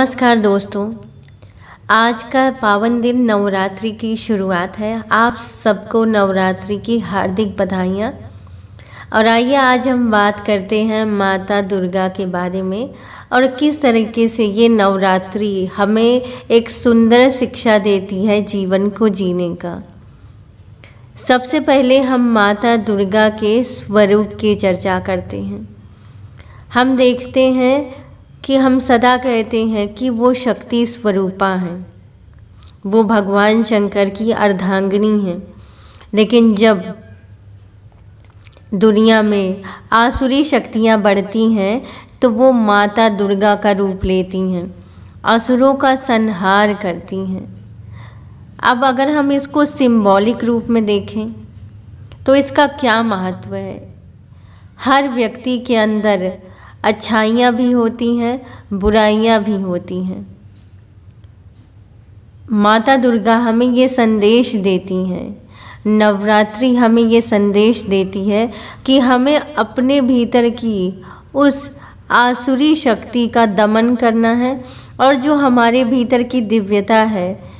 नमस्कार दोस्तों, आज का पावन दिन नवरात्रि की शुरुआत है। आप सबको नवरात्रि की हार्दिक बधाइयाँ। और आइए आज हम बात करते हैं माता दुर्गा के बारे में और किस तरीके से ये नवरात्रि हमें एक सुंदर शिक्षा देती है जीवन को जीने का। सबसे पहले हम माता दुर्गा के स्वरूप की चर्चा करते हैं। हम देखते हैं कि हम सदा कहते हैं कि वो शक्ति स्वरूपा हैं, वो भगवान शंकर की अर्धांगिनी हैं। लेकिन जब दुनिया में आसुरी शक्तियाँ बढ़ती हैं तो वो माता दुर्गा का रूप लेती हैं, असुरों का संहार करती हैं। अब अगर हम इसको सिंबॉलिक रूप में देखें तो इसका क्या महत्व है। हर व्यक्ति के अंदर अच्छाइयाँ भी होती हैं, बुराइयाँ भी होती हैं। माता दुर्गा हमें ये संदेश देती हैं, नवरात्रि हमें ये संदेश देती है कि हमें अपने भीतर की उस आसुरी शक्ति का दमन करना है और जो हमारे भीतर की दिव्यता है,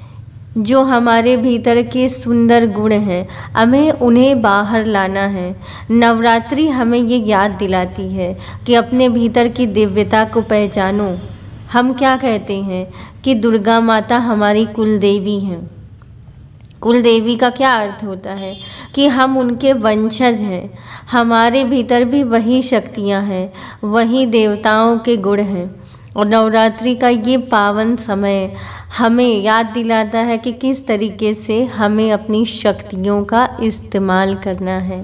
जो हमारे भीतर के सुंदर गुण हैं, हमें उन्हें बाहर लाना है। नवरात्रि हमें ये याद दिलाती है कि अपने भीतर की दिव्यता को पहचानो। हम क्या कहते हैं कि दुर्गा माता हमारी कुल देवी हैं। कुल देवी का क्या अर्थ होता है कि हम उनके वंशज हैं। हमारे भीतर भी वही शक्तियाँ हैं, वही देवताओं के गुण हैं। और नवरात्रि का ये पावन समय हमें याद दिलाता है कि किस तरीके से हमें अपनी शक्तियों का इस्तेमाल करना है,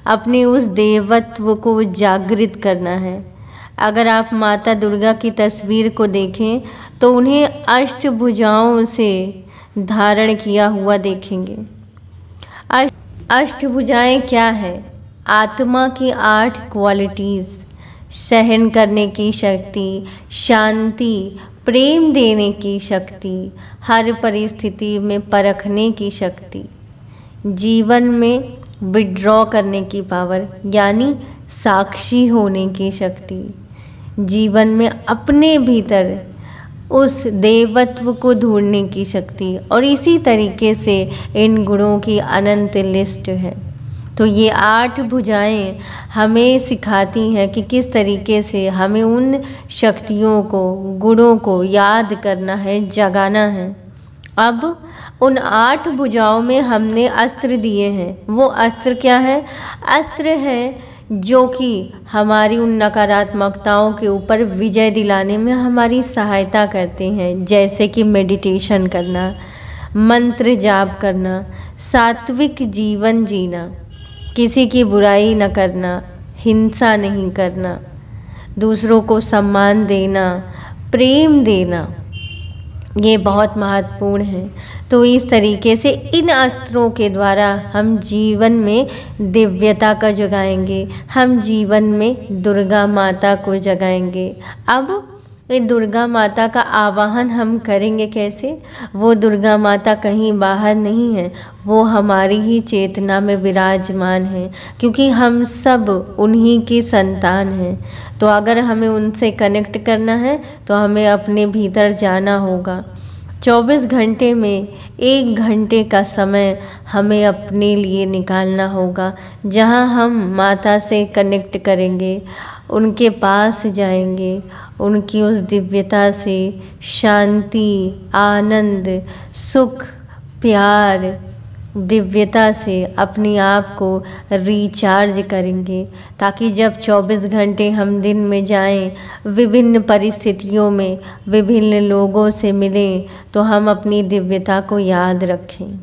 अपने उस देवत्व को जागृत करना है। अगर आप माता दुर्गा की तस्वीर को देखें तो उन्हें अष्टभुजाओं से धारण किया हुआ देखेंगे। अष्टभुजाएं क्या है? आत्मा की 8 क्वालिटीज़, सहन करने की शक्ति, शांति, प्रेम देने की शक्ति, हर परिस्थिति में परखने की शक्ति, जीवन में विड्रॉ करने की पावर यानी साक्षी होने की शक्ति, जीवन में अपने भीतर उस देवत्व को ढूंढने की शक्ति। और इसी तरीके से इन गुणों की अनंत लिस्ट है। तो ये 8 भुजाएं हमें सिखाती हैं कि किस तरीके से हमें उन शक्तियों को, गुणों को याद करना है, जगाना है। अब उन 8 भुजाओं में हमने अस्त्र दिए हैं। वो अस्त्र क्या है? अस्त्र हैं जो कि हमारी उन नकारात्मकताओं के ऊपर विजय दिलाने में हमारी सहायता करते हैं, जैसे कि मेडिटेशन करना, मंत्र जाप करना, सात्विक जीवन जीना, किसी की बुराई न करना, हिंसा नहीं करना, दूसरों को सम्मान देना, प्रेम देना, ये बहुत महत्वपूर्ण है। तो इस तरीके से इन अस्त्रों के द्वारा हम जीवन में दिव्यता का जगाएंगे, हम जीवन में दुर्गा माता को जगाएंगे। अब दुर्गा माता का आवाहन हम करेंगे कैसे? वो दुर्गा माता कहीं बाहर नहीं है, वो हमारी ही चेतना में विराजमान है, क्योंकि हम सब उन्हीं की संतान हैं। तो अगर हमें उनसे कनेक्ट करना है तो हमें अपने भीतर जाना होगा। 24 घंटे में 1 घंटे का समय हमें अपने लिए निकालना होगा, जहाँ हम माता से कनेक्ट करेंगे, उनके पास जाएंगे, उनकी उस दिव्यता से शांति, आनंद, सुख, प्यार, दिव्यता से अपने आप को रिचार्ज करेंगे, ताकि जब 24 घंटे हम दिन में जाएं, विभिन्न परिस्थितियों में विभिन्न लोगों से मिलें, तो हम अपनी दिव्यता को याद रखें।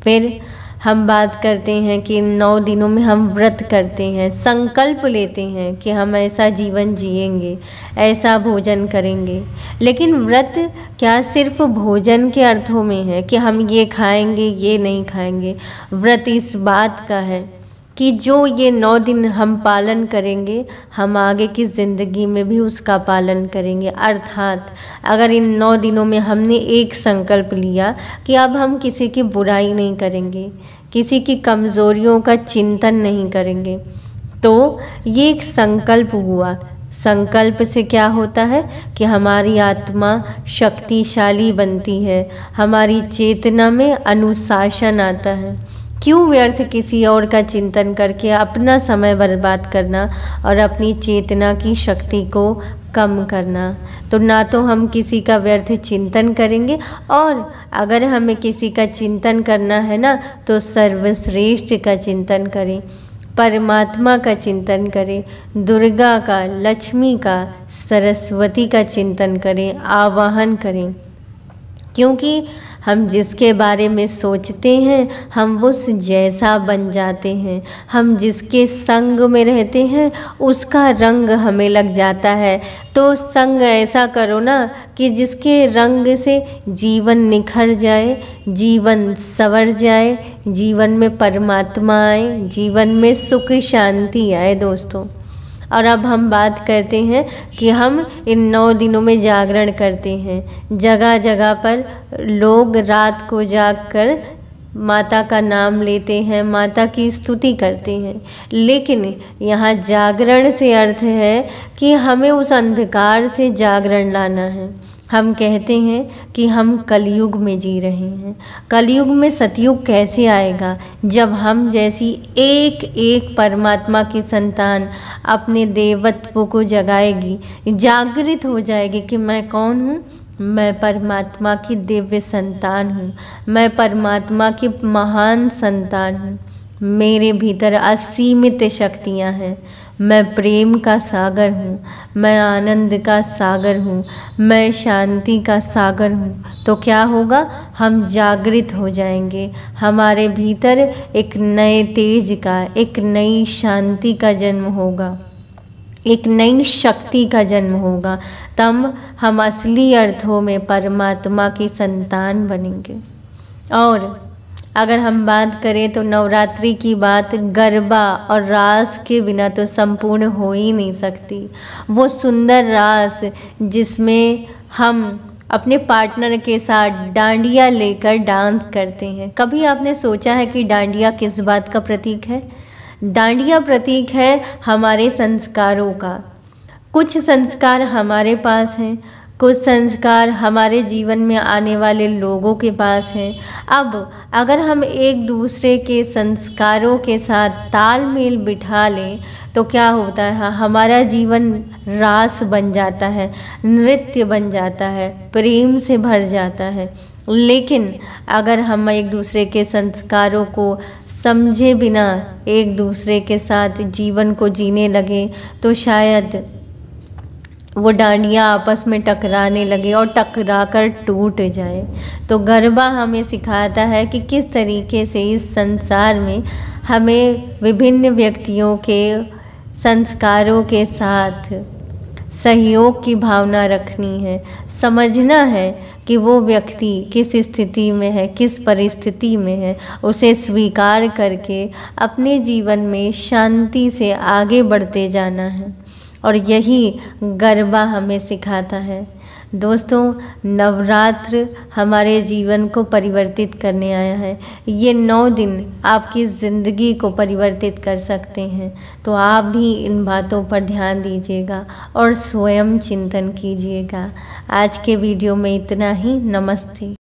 फिर हम बात करते हैं कि 9 दिनों में हम व्रत करते हैं, संकल्प लेते हैं कि हम ऐसा जीवन जिएंगे, ऐसा भोजन करेंगे। लेकिन व्रत क्या सिर्फ भोजन के अर्थों में है कि हम ये खाएंगे, ये नहीं खाएंगे? व्रत इस बात का है कि जो ये 9 दिन हम पालन करेंगे, हम आगे की ज़िंदगी में भी उसका पालन करेंगे। अर्थात अगर इन 9 दिनों में हमने एक संकल्प लिया कि अब हम किसी की बुराई नहीं करेंगे, किसी की कमज़ोरियों का चिंतन नहीं करेंगे, तो ये एक संकल्प हुआ संकल्प से क्या होता है कि हमारी आत्मा शक्तिशाली बनती है, हमारी चेतना में अनुशासन आता है। क्यों व्यर्थ किसी और का चिंतन करके अपना समय बर्बाद करना और अपनी चेतना की शक्ति को कम करना। तो ना तो हम किसी का व्यर्थ चिंतन करेंगे, और अगर हमें किसी का चिंतन करना है ना तो सर्वश्रेष्ठ का चिंतन करें, परमात्मा का चिंतन करें, दुर्गा का, लक्ष्मी का, सरस्वती का चिंतन करें, आवाहन करें। क्योंकि हम जिसके बारे में सोचते हैं हम उस जैसा बन जाते हैं। हम जिसके संग में रहते हैं उसका रंग हमें लग जाता है। तो संग ऐसा करो ना कि जिसके रंग से जीवन निखर जाए, जीवन संवर जाए, जीवन में परमात्मा आए, जीवन में सुख शांति आए दोस्तों। और अब हम बात करते हैं कि हम इन 9 दिनों में जागरण करते हैं। जगह जगह पर लोग रात को जागकर माता का नाम लेते हैं, माता की स्तुति करते हैं, लेकिन यहाँ जागरण से अर्थ है कि हमें उस अंधकार से जागरण लाना है। हम कहते हैं कि हम कलयुग में जी रहे हैं। कलयुग में सतयुग कैसे आएगा जब हम जैसी एक एक परमात्मा की संतान अपने देवत्व को जगाएगी, जागृत हो जाएगी कि मैं कौन हूँ, मैं परमात्मा की दिव्य संतान हूँ, मैं परमात्मा की महान संतान हूँ, मेरे भीतर असीमित शक्तियाँ हैं, मैं प्रेम का सागर हूँ, मैं आनंद का सागर हूँ, मैं शांति का सागर हूँ। तो क्या होगा, हम जागृत हो जाएंगे, हमारे भीतर एक नए तेज का, एक नई शांति का जन्म होगा, एक नई शक्ति का जन्म होगा। तब हम असली अर्थों में परमात्मा की संतान बनेंगे। और अगर हम बात करें तो नवरात्रि की बात गरबा और रास के बिना तो संपूर्ण हो ही नहीं सकती। वो सुंदर रास जिसमें हम अपने पार्टनर के साथ डांडिया लेकर डांस करते हैं। कभी आपने सोचा है कि डांडिया किस बात का प्रतीक है? डांडिया प्रतीक है हमारे संस्कारों का। कुछ संस्कार हमारे पास हैं, कुछ संस्कार हमारे जीवन में आने वाले लोगों के पास हैं। अब अगर हम एक दूसरे के संस्कारों के साथ तालमेल बिठा लें तो क्या होता है, हमारा जीवन रास बन जाता है, नृत्य बन जाता है, प्रेम से भर जाता है। लेकिन अगर हम एक दूसरे के संस्कारों को समझे बिना एक दूसरे के साथ जीवन को जीने लगे तो शायद वो डांडिया आपस में टकराने लगे और टकरा कर टूट जाए। तो गरबा हमें सिखाता है कि किस तरीके से इस संसार में हमें विभिन्न व्यक्तियों के संस्कारों के साथ सहयोग की भावना रखनी है, समझना है कि वो व्यक्ति किस स्थिति में है, किस परिस्थिति में है, उसे स्वीकार करके अपने जीवन में शांति से आगे बढ़ते जाना है। और यही गरबा हमें सिखाता है। दोस्तों, नवरात्र हमारे जीवन को परिवर्तित करने आया है। ये 9 दिन आपकी ज़िंदगी को परिवर्तित कर सकते हैं। तो आप भी इन बातों पर ध्यान दीजिएगा और स्वयं चिंतन कीजिएगा। आज के वीडियो में इतना ही। नमस्ते।